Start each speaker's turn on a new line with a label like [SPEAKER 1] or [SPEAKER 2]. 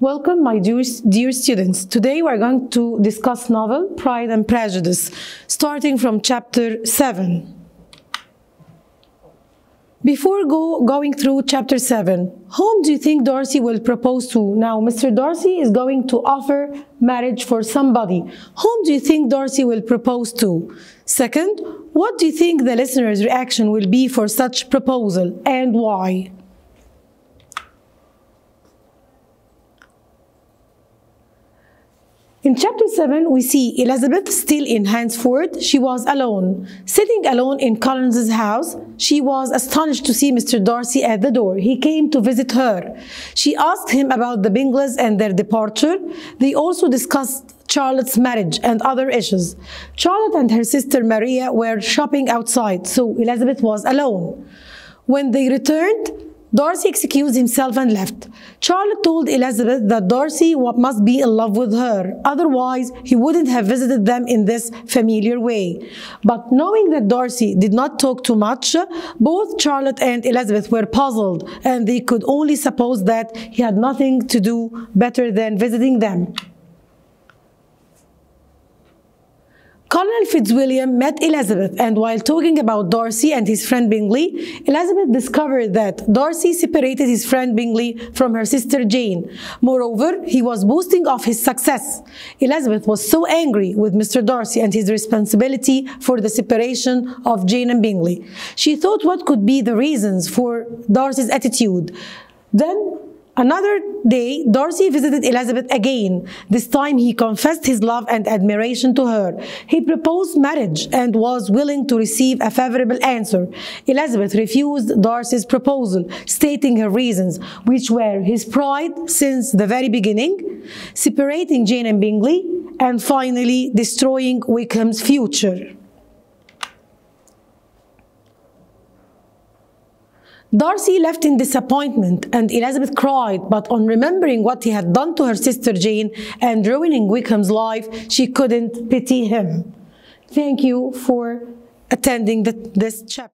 [SPEAKER 1] Welcome, my dear students. Today we are going to discuss novel Pride and Prejudice, starting from chapter 7. Before going through chapter 7, whom do you think Darcy will propose to? Now, Mr. Darcy is going to offer marriage for somebody. Whom do you think Darcy will propose to? Second, what do you think the listener's reaction will be for such proposal and why? In chapter 7, we see Elizabeth still in Hansford. She was alone. Sitting alone in Collins's house, she was astonished to see Mr. Darcy at the door. He came to visit her. She asked him about the Bingleys and their departure. They also discussed Charlotte's marriage and other issues. Charlotte and her sister Maria were shopping outside, so Elizabeth was alone. When they returned, Darcy excused himself and left. Charlotte told Elizabeth that Darcy must be in love with her, otherwise he wouldn't have visited them in this familiar way. But knowing that Darcy did not talk too much, both Charlotte and Elizabeth were puzzled, and they could only suppose that he had nothing to do better than visiting them. Colonel Fitzwilliam met Elizabeth, and while talking about Darcy and his friend Bingley, Elizabeth discovered that Darcy separated his friend Bingley from her sister Jane. Moreover, he was boasting of his success. Elizabeth was so angry with Mr. Darcy and his responsibility for the separation of Jane and Bingley. She thought what could be the reasons for Darcy's attitude. Then, another day, Darcy visited Elizabeth again. This time he confessed his love and admiration to her. He proposed marriage and was willing to receive a favorable answer. Elizabeth refused Darcy's proposal, stating her reasons, which were his pride since the very beginning, separating Jane and Bingley, and finally destroying Wickham's future. Darcy left in disappointment, and Elizabeth cried, but on remembering what he had done to her sister Jane and ruining Wickham's life, she couldn't pity him. Thank you for attending this chapter.